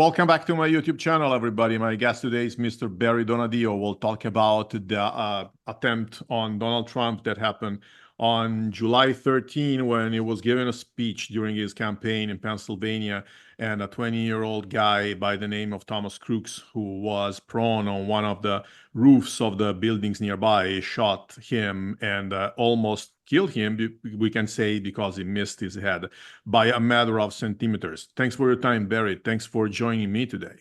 Welcome back to my YouTube channel, everybody. My guest today is Mr. Barry Donadio. We'll talk about the attempt on Donald Trump that happened on July 13 when he was giving a speech during his campaign in Pennsylvania, and a 20-year-old guy by the name of Thomas Crooks, who was prone on one of the roofs of the buildings nearby, shot him and almost killed him, we can say, because he missed his head by a matter of centimeters. Thanks for your time, Barry. Thanks for joining me today.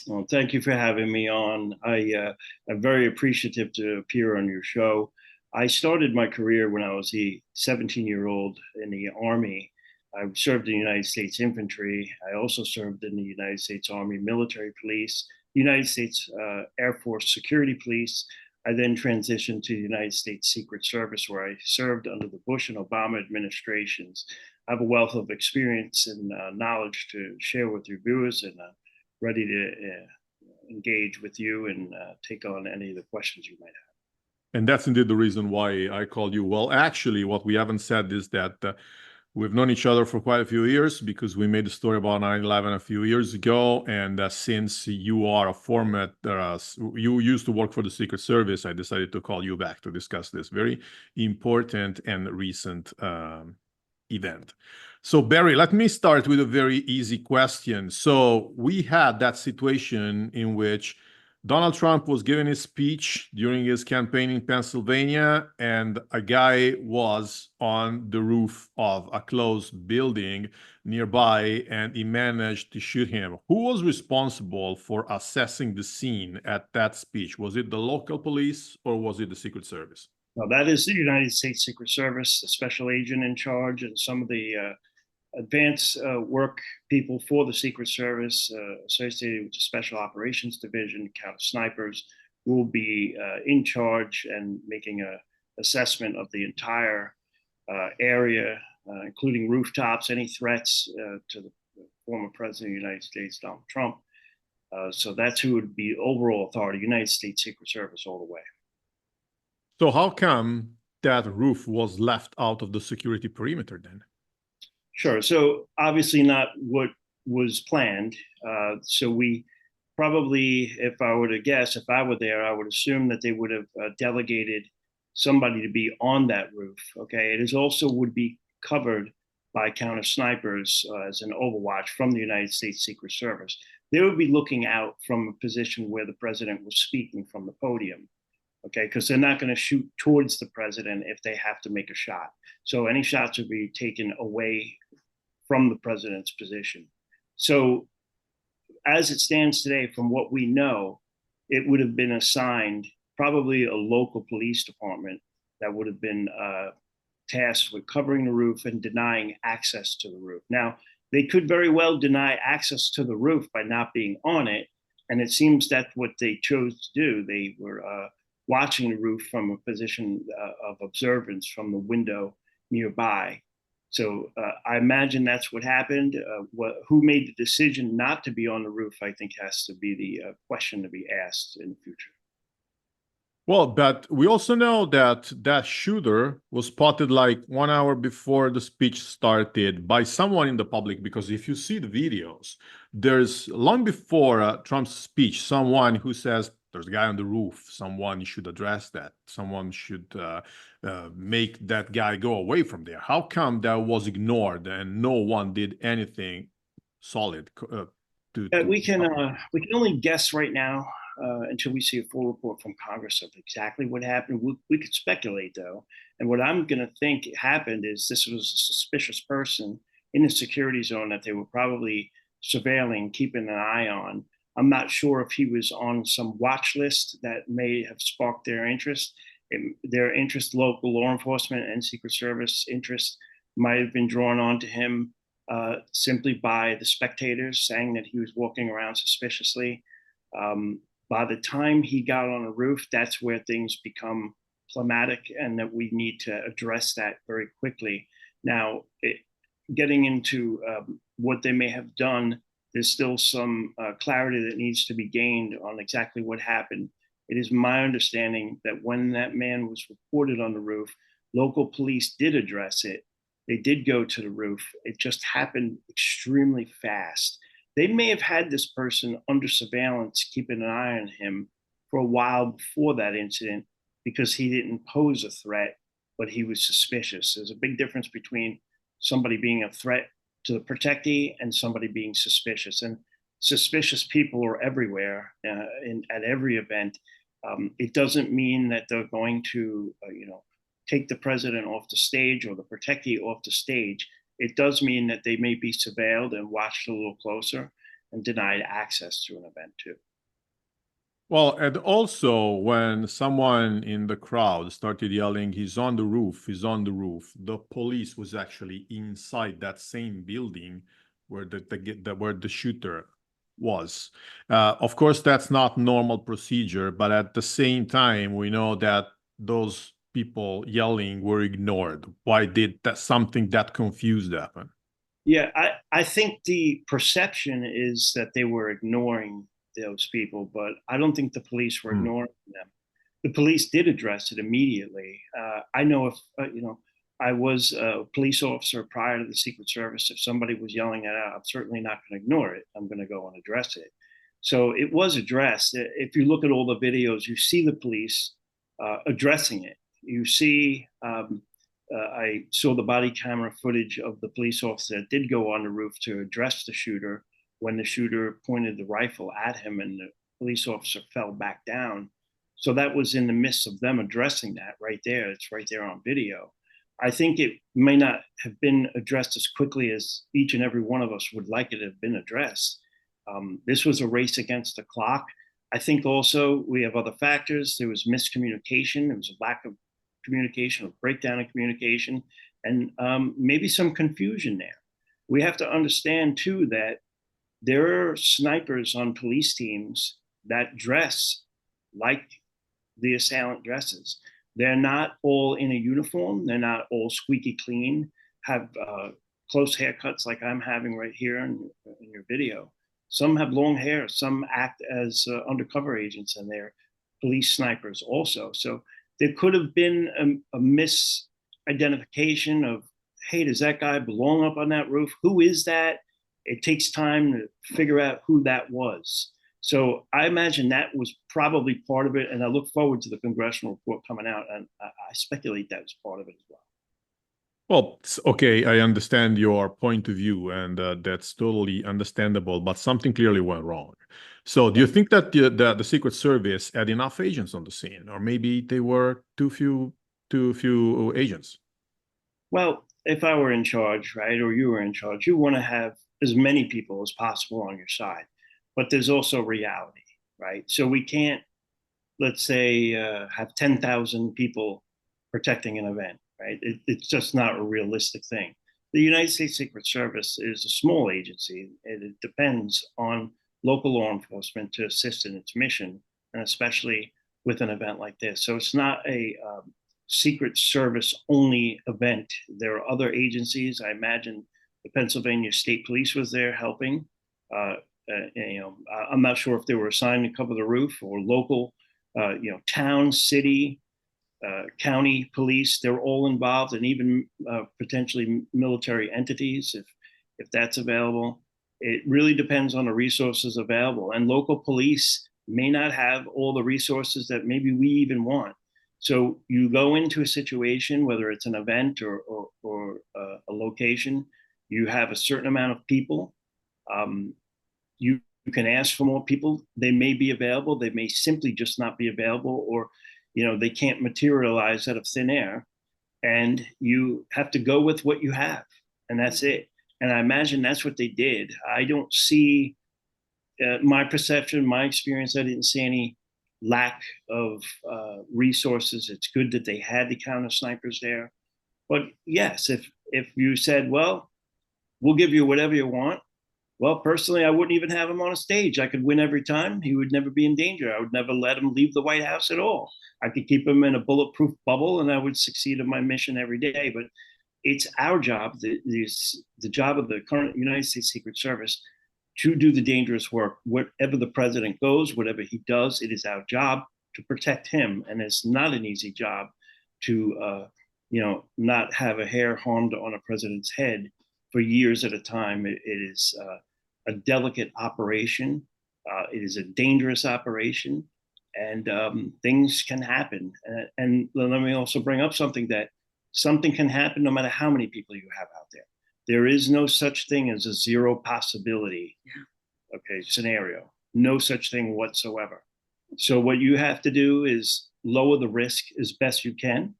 Well, thank you for having me on. I'm very appreciative to appear on your show. I started my career when I was a 17-year-old in the Army. I served in the United States Infantry. I also served in the United States Army Military Police, United States Air Force Security Police. I then transitioned to the United States Secret Service, where I served under the Bush and Obama administrations. I have a wealth of experience and knowledge to share with your viewers, and ready to engage with you and take on any of the questions you might have. And that's indeed the reason why I called you. Well, actually, what we haven't said is that we've known each other for quite a few years, because we made a story about 9/11 a few years ago. And since you are a former, you used to work for the Secret Service, I decided to call you back to discuss this very important and recent event. So, Barry, let me start with a very easy question. So we had that situation in which Donald Trump was giving his speech during his campaign in Pennsylvania, and a guy was on the roof of a closed building nearby, and he managed to shoot him. Who was responsible for assessing the scene at that speech? Was it the local police or was it the Secret Service? Well, that is the United States Secret Service, the special agent in charge, and some of the advanced work people for the Secret Service associated with the Special Operations Division, counter snipers, will be in charge and making an assessment of the entire area, including rooftops, any threats to the former President of the United States, Donald Trump. So that's who would be overall authority, United States Secret Service all the way. So how come that roof was left out of the security perimeter then? Sure. So obviously not what was planned. So we probably, if I were to guess, if I were there, I would assume that they would have delegated somebody to be on that roof. Okay. It is also would be covered by counter snipers as an overwatch from the United States Secret Service. They would be looking out from a position where the president was speaking from the podium. Okay, because they're not going to shoot towards the president if they have to make a shot. So any shots would be taken away from the president's position. So as it stands today, from what we know, it would have been assigned probably a local police department that would have been tasked with covering the roof and denying access to the roof. Now, they could very well deny access to the roof by not being on it. And it seems that's what they chose to do. They were watching the roof from a position of observance from the window nearby. So I imagine that's what happened. Who made the decision not to be on the roof, I think, has to be the question to be asked in the future. Well, but we also know that that shooter was spotted like 1 hour before the speech started by someone in the public, because if you see the videos, there's long before Trump's speech, someone who says, there's a guy on the roof, someone should address that, someone should make that guy go away from there. How come that was ignored and no one did anything solid? We can only guess right now until we see a full report from Congress of exactly what happened. We could speculate, though. And what I'm going to think happened is this was a suspicious person in the security zone that they were probably surveilling, keeping an eye on. I'm not sure if he was on some watch list that may have sparked their interest. Local law enforcement and Secret Service interest might have been drawn on to him simply by the spectators saying that he was walking around suspiciously. By the time he got on a roof, that's where things become problematic, and that we need to address that very quickly. Now, getting into what they may have done, there's still some clarity that needs to be gained on exactly what happened. It is my understanding that when that man was reported on the roof, local police did address it. They did go to the roof. It just happened extremely fast. they may have had this person under surveillance, keeping an eye on him for a while before that incident because he didn't pose a threat, but he was suspicious. There's a big difference between somebody being a threat to the protectee and somebody being suspicious. And suspicious people are everywhere at every event. It doesn't mean that they're going to, take the president off the stage or the protectee off the stage. It does mean that they may be surveilled and watched a little closer and denied access to an event too. Well, and also when someone in the crowd started yelling, "He's on the roof, he's on the roof," the police was actually inside that same building where where the shooter was. Of course, that's not normal procedure, but at the same time, we know that those people yelling were ignored. Why did that something that confused happen? Yeah, I think the perception is that they were ignoring those people, but I don't think the police were ignoring them. The police did address it immediately. I know if, I was a police officer prior to the Secret Service. If somebody was yelling it out, I'm certainly not going to ignore it. I'm going to go and address it. So it was addressed. If you look at all the videos, you see the police addressing it. You see, I saw the body camera footage of the police officer that did go on the roof to address the shooter when the shooter pointed the rifle at him and the police officer fell back down. So that was in the midst of them addressing that right there. It's right there on video. I think it may not have been addressed as quickly as each and every one of us would like it to have been addressed. This was a race against the clock. I think also we have other factors. There was miscommunication. There was a lack of communication, a breakdown in communication, and maybe some confusion there. We have to understand too that there are snipers on police teams that dress like the assailant dresses. They're not all in a uniform. They're not all squeaky clean, have close haircuts like I'm having right here in your video. Some have long hair. Some act as undercover agents, and they're police snipers also. So there could have been a misidentification of, hey, does that guy belong up on that roof? Who is that? It takes time to figure out who that was. So I imagine that was probably part of it. And I look forward to the congressional report coming out. And I speculate that was part of it as well. Well, okay, I understand your point of view, and that's totally understandable, but something clearly went wrong. So do you think that the Secret Service had enough agents on the scene, or maybe they were too few agents? Well, if I were in charge, right, or you were in charge, you want to have as many people as possible on your side. But there's also reality, right? So we can't, let's say, have 10,000 people protecting an event, right? It's just not a realistic thing. The United States Secret Service is a small agency, and it depends on local law enforcement to assist in its mission, and especially with an event like this. So it's not a Secret Service only event. There are other agencies. I imagine the Pennsylvania State Police was there helping. I'm not sure if they were assigned to cover the roof or local, town, city, county police. They're all involved, and even potentially military entities, if that's available. It really depends on the resources available, and local police may not have all the resources that maybe we even want. So you go into a situation, whether it's an event or a location, you have a certain amount of people. You can ask for more people. They may be available. They may simply just not be available, or they can't materialize out of thin air. And you have to go with what you have, and that's it. And I imagine that's what they did. I don't see, my perception, my experience, I didn't see any lack of resources. It's good that they had the counter snipers there. But yes, if you said, well, we'll give you whatever you want. Well, personally, I wouldn't even have him on a stage. I could win every time. He would never be in danger. I would never let him leave the White House at all. I could keep him in a bulletproof bubble, and I would succeed in my mission every day. But it's our job, the job of the current United States Secret Service, to do the dangerous work. Wherever the president goes, whatever he does, it is our job to protect him. And it's not an easy job to, not have a hair harmed on a president's head for years at a time. It is a delicate operation. It is a dangerous operation, and things can happen. And let me also bring up something that something can happen no matter how many people you have out there. There is no such thing as a zero possibility, okay, scenario. No such thing whatsoever. So what you have to do is lower the risk as best you can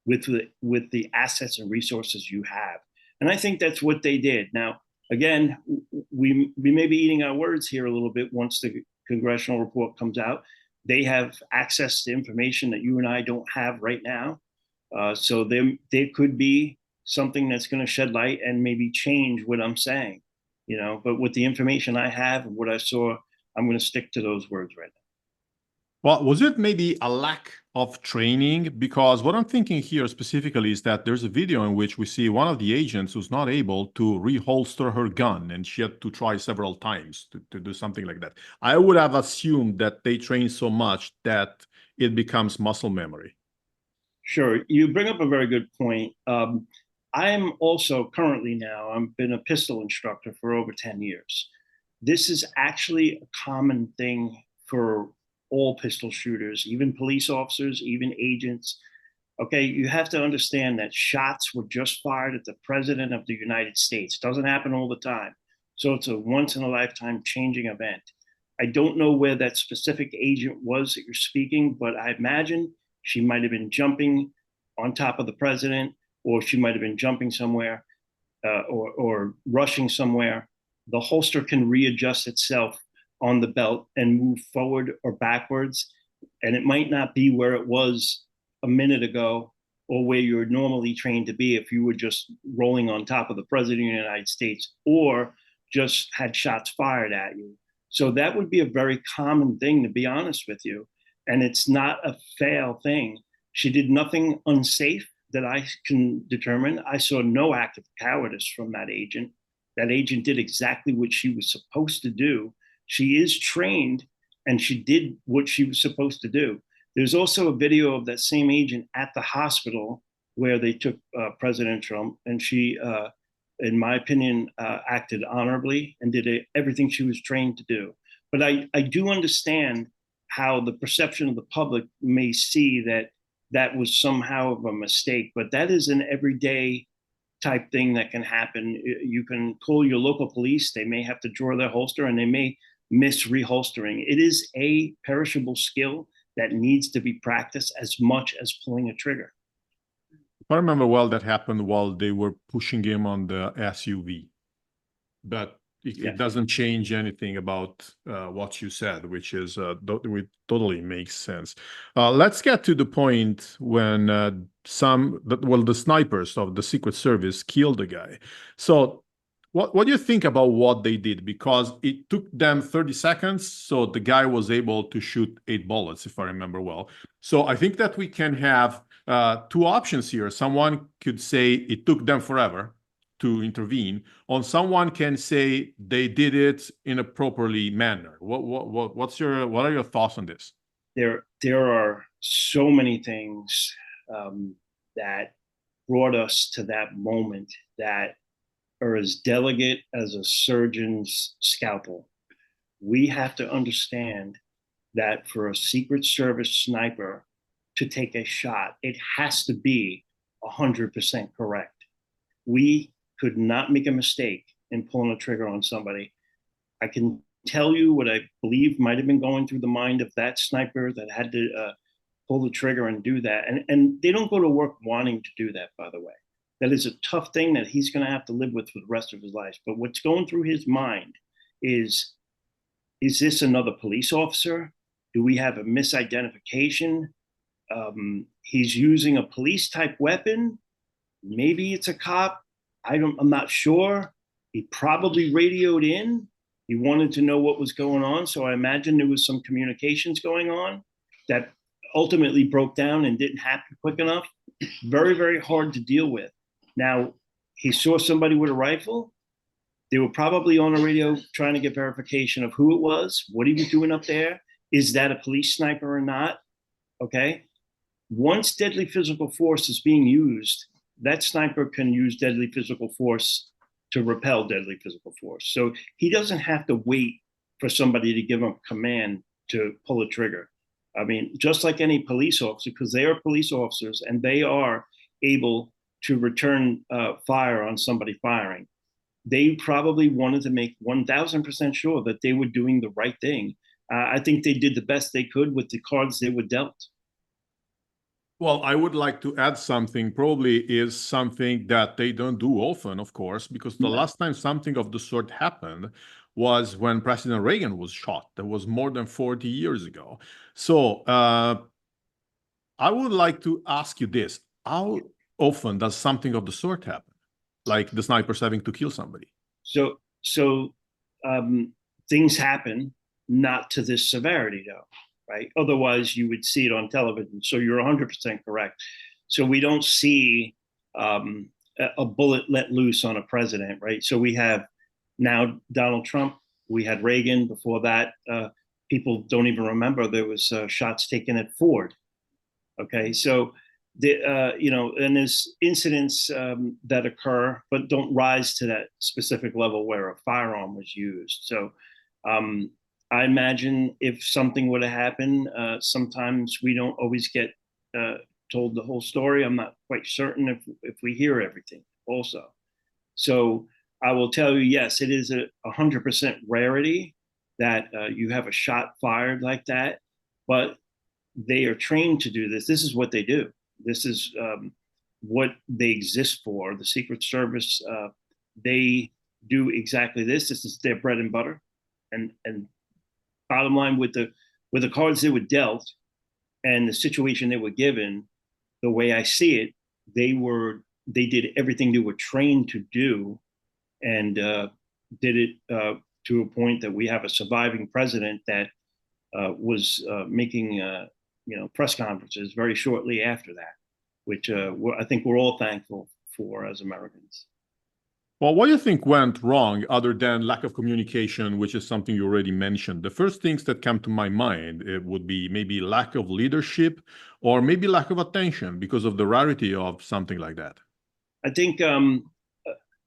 with the assets and resources you have. And I think that's what they did. Now, again, we may be eating our words here a little bit once the congressional report comes out. They have access to information that you and I don't have right now. So there could be something that's going to shed light and maybe change what I'm saying, you know, but with the information I have and what I saw, I'm going to stick to those words right now. Well, was it maybe a lack of training? Because what I'm thinking here specifically is that there's a video in which we see one of the agents who's not able to reholster her gun, and she had to try several times to do something like that. I would have assumed that they train so much that it becomes muscle memory. Sure. You bring up a very good point. I'm also currently now, I've been a pistol instructor for over 10 years. This is actually a common thing for all pistol shooters, even police officers, even agents. Okay, you have to understand that shots were just fired at the president of the United States. It doesn't happen all the time. So it's a once in a lifetime changing event. I don't know where that specific agent was that you're speaking, but I imagine she might have been jumping on top of the president, or she might have been jumping somewhere or rushing somewhere. The holster can readjust itself on the belt and move forward or backwards. And it might not be where it was a minute ago or where you're normally trained to be if you were just rolling on top of the president of the United States or just had shots fired at you. So that would be a very common thing, to be honest with you. And it's not a fail thing. She did nothing unsafe that I can determine. I saw no act of cowardice from that agent. That agent did exactly what she was supposed to do. She is trained and she did what she was supposed to do. There's also a video of that same agent at the hospital where they took President Trump, and she, in my opinion, acted honorably and did everything she was trained to do. But I do understand how the perception of the public may see that that was somehow of a mistake, but that is an everyday type thing that can happen. You can call your local police. They may have to draw their holster and they may miss reholstering. It is a perishable skill that needs to be practiced as much as pulling a trigger. If I remember well, that happened while they were pushing him on the SUV. But it doesn't change anything about what you said, which is it totally makes sense. Let's get to the point when the snipers of the Secret Service killed the guy. So what do you think about what they did? Because it took them 30 seconds, so the guy was able to shoot 8 bullets, if I remember well. So I think that we can have two options here. Someone could say it took them forever to intervene, on someone can say they did it in a properly manner. What are your thoughts on this? There are so many things that brought us to that moment that are as delicate as a surgeon's scalpel. We have to understand that for a Secret Service sniper to take a shot, it has to be 100% correct. We could not make a mistake in pulling a trigger on somebody. I can tell you what I believe might have been going through the mind of that sniper that had to pull the trigger and do that. And they don't go to work wanting to do that, by the way. That is a tough thing that he's going to have to live with for the rest of his life. But what's going through his mind is this another police officer? Do we have a misidentification? He's using a police type weapon. Maybe it's a cop. I'm not sure. He probably radioed in. He wanted to know what was going on. So I imagine there was some communications going on that ultimately broke down and didn't happen quick enough. Very, very hard to deal with. Now, he saw somebody with a rifle. They were probably on a radio trying to get verification of who it was, what he was doing up there. Is that a police sniper or not? Okay. Once deadly physical force is being used, that sniper can use deadly physical force to repel deadly physical force. So he doesn't have to wait for somebody to give him a command to pull a trigger. I mean, just like any police officer, because they are police officers and they are able to return fire on somebody firing. They probably wanted to make 1000% sure that they were doing the right thing. I think they did the best they could with the cards they were dealt. Well, I would like to add something, probably is something that they don't do often, of course, because the last time something of the sort happened was when President Reagan was shot. That was more than 40 years ago. So I would like to ask you this. How often does something of the sort happen? Like the snipers having to kill somebody? So things happen, not to this severity, though, right? Otherwise, you would see it on television. So you're 100% correct. So we don't see a bullet let loose on a president, right? So we have now Donald Trump. We had Reagan. Before that, people don't even remember there was shots taken at Ford. Okay, so and there's incidents that occur, but don't rise to that specific level where a firearm was used. So I imagine if something were to happen, sometimes we don't always get told the whole story. I'm not quite certain if we hear everything also. So I will tell you, yes, it is a 100% rarity that you have a shot fired like that, but they are trained to do this. This is what they do. This is what they exist for. The Secret Service, they do exactly this. This is their bread and butter. And bottom line, with the cards they were dealt and the situation they were given, the way I see it, they did everything they were trained to do, and did it to a point that we have a surviving president that was making press conferences very shortly after that, which I think we're all thankful for as Americans. Well, what do you think went wrong other than lack of communication, which is something you already mentioned? The first things that come to my mind, it would be maybe lack of leadership or maybe lack of attention because of the rarity of something like that. I think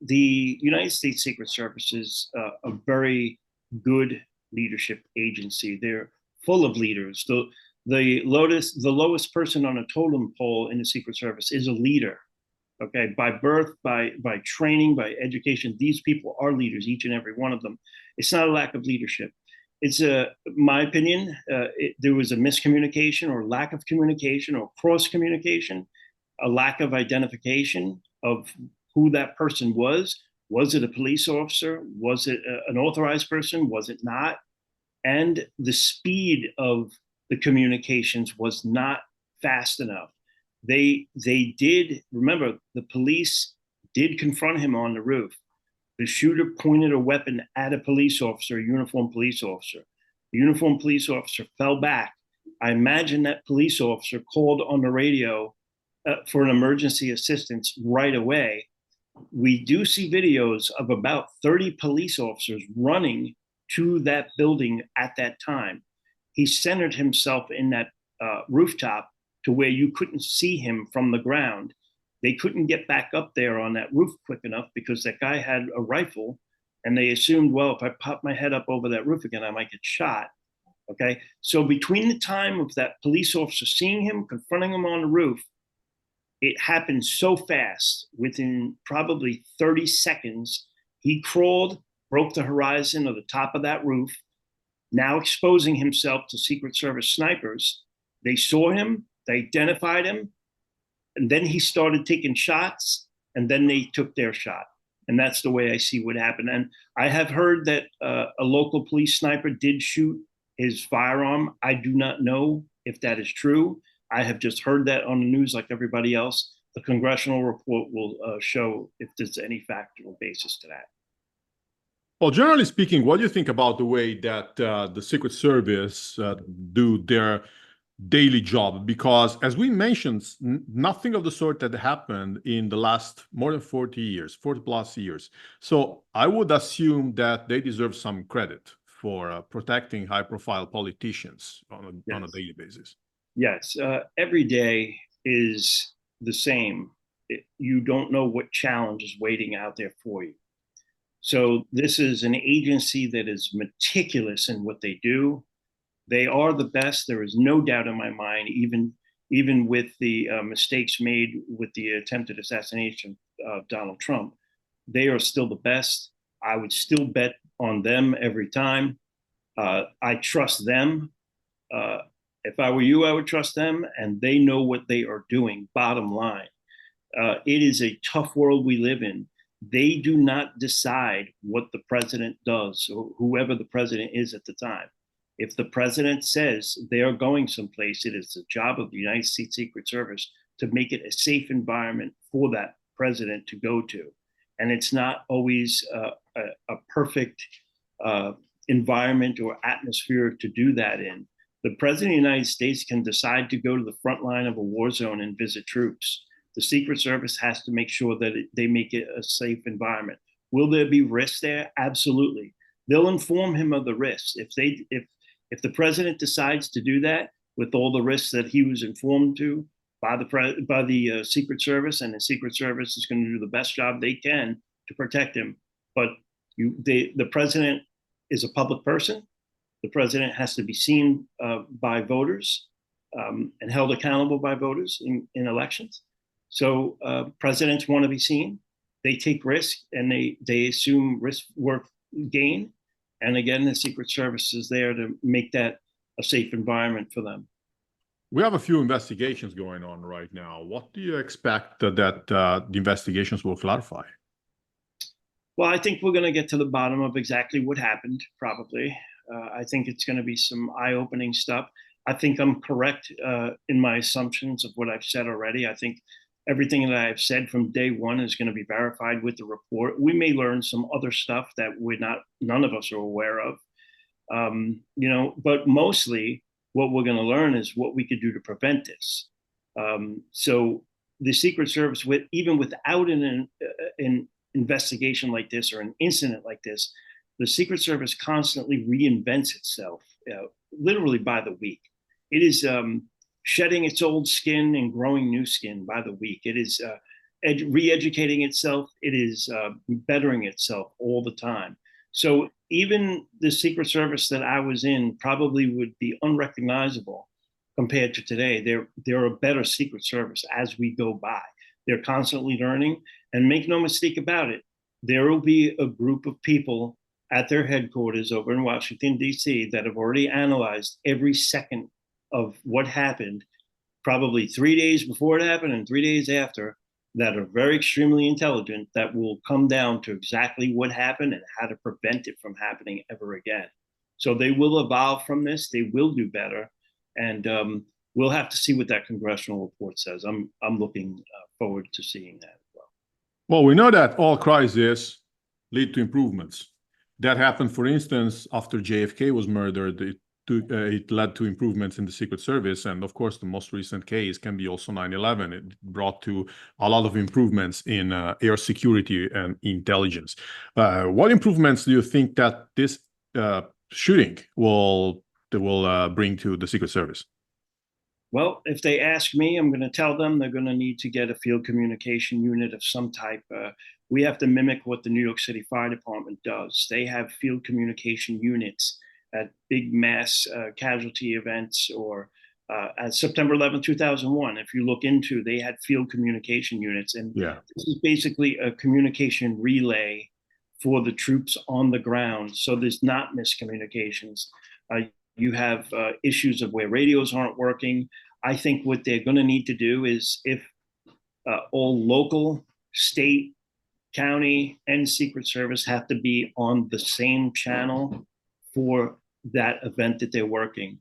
the United States Secret Service is a very good leadership agency. They're full of leaders. The lowest person on a totem pole in the Secret Service is a leader. Okay, by birth, by training, by education, these people are leaders, each and every one of them. It's not a lack of leadership. It's my opinion, there was a miscommunication or lack of communication or cross communication, a lack of identification of who that person was. Was it a police officer? Was it an authorized person? Was it not? And the speed of the communications was not fast enough. They did, remember, the police did confront him on the roof. The shooter pointed a weapon at a police officer, a uniformed police officer. The uniformed police officer fell back. I imagine that police officer called on the radio for an emergency assistance right away. We do see videos of about 30 police officers running to that building at that time. He centered himself in that rooftop to where you couldn't see him from the ground. They couldn't get back up there on that roof quick enough because that guy had a rifle, and they assumed, well, if I pop my head up over that roof again, I might get shot. Okay, so between the time of that police officer seeing him, confronting him on the roof, it happened so fast. Within probably 30 seconds, he crawled, broke the horizon of the top of that roof, now exposing himself to Secret Service snipers. They saw him, they identified him, and then he started taking shots, and then they took their shot. And that's the way I see what happened. And I have heard that a local police sniper did shoot his firearm. I do not know if that is true. I have just heard that on the news like everybody else. The congressional report will show if there's any factual basis to that. Well, generally speaking, what do you think about the way that the Secret Service do their daily job? Because as we mentioned, nothing of the sort that happened in the last more than 40 years, 40 plus years. So I would assume that they deserve some credit for protecting high profile politicians on a daily basis. Yes, every day is the same. You don't know what challenge is waiting out there for you. So this is an agency that is meticulous in what they do. They are the best. There is no doubt in my mind, even with the mistakes made with the attempted assassination of Donald Trump, they are still the best. I would still bet on them every time. I trust them. Uh, if I were you, I would trust them, and they know what they are doing. Bottom line, it is a tough world we live in. They do not decide what the president does, or whoever the president is at the time. If the president says they are going someplace, it is the job of the United States Secret Service to make it a safe environment for that president to go to. And it's not always a perfect environment or atmosphere to do that in. The president of the United States can decide to go to the front line of a war zone and visit troops. The Secret Service has to make sure that they make it a safe environment. Will there be risks there? Absolutely. They'll inform him of the risks. If the president decides to do that with all the risks that he was informed to by the Secret Service, and the Secret Service is going to do the best job they can to protect him. But the president is a public person. The president has to be seen by voters and held accountable by voters in elections. So presidents want to be seen. They take risk and they assume risk worth gain. And again, the Secret Service is there to make that a safe environment for them. We have a few investigations going on right now. What do you expect that the investigations will clarify? Well, I think we're going to get to the bottom of exactly what happened, probably. I think it's going to be some eye-opening stuff. I think I'm correct in my assumptions of what I've said already. I think everything that I've said from day one is going to be verified with the report. We may learn some other stuff that none of us are aware of. But mostly what we're going to learn is what we could do to prevent this. So the Secret Service, even without an investigation like this or an incident like this, the Secret Service constantly reinvents itself, literally by the week. It is shedding its old skin and growing new skin by the week. It is re-educating itself. It is bettering itself all the time. So even the Secret Service that I was in probably would be unrecognizable compared to today. They're a better Secret Service as we go by. They're constantly learning, and make no mistake about it, there will be a group of people at their headquarters over in Washington, D.C. that have already analyzed every second of what happened, probably 3 days before it happened and 3 days after, that are very extremely intelligent, that will come down to exactly what happened and how to prevent it from happening ever again. So they will evolve from this. They will do better. And we'll have to see what that congressional report says. I'm looking forward to seeing that as well. Well, we know that all crises lead to improvements. That happened, for instance, after JFK was murdered. It led to improvements in the Secret Service. And of course, the most recent case can be also 9/11. It brought to a lot of improvements in air security and intelligence. What improvements do you think that this shooting will bring to the Secret Service? Well, if they ask me, I'm going to tell them they're going to need to get a field communication unit of some type. We have to mimic what the New York City Fire Department does. They have field communication units at big mass casualty events, or at September 11, 2001. If you look into, they had field communication units. And this is basically a communication relay for the troops on the ground. So there's not miscommunications. You have issues of where radios aren't working. I think what they're going to need to do is, if all local, state, county, and Secret Service have to be on the same channel for that event that they're working.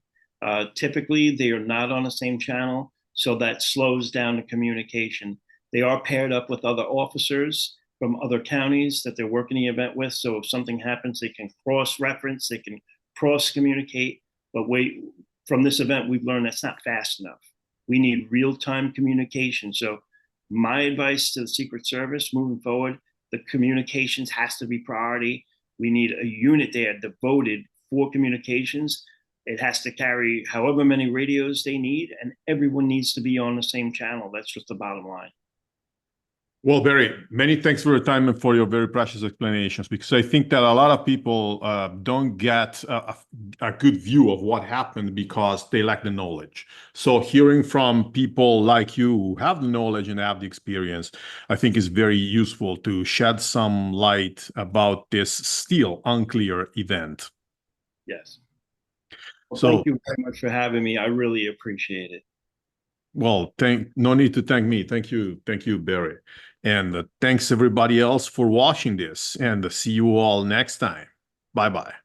Typically, they are not on the same channel, so that slows down the communication. They are paired up with other officers from other counties that they're working the event with, so if something happens, they can cross-reference, they can cross-communicate. But from this event, we've learned that's not fast enough. We need real-time communication. So my advice to the Secret Service moving forward, the communications has to be priority. We need a unit there devoted for communications. It has to carry however many radios they need, and everyone needs to be on the same channel. That's just the bottom line. Well, Barry, many thanks for your time and for your very precious explanations, because I think that a lot of people don't get a good view of what happened because they lack the knowledge. So hearing from people like you who have the knowledge and have the experience, I think is very useful to shed some light about this still unclear event. Yes. Well, So, thank you very much for having me. I really appreciate it. well, no need to thank me. Thank you, Barry. And thanks everybody else for watching this, and see you all next time. Bye-bye.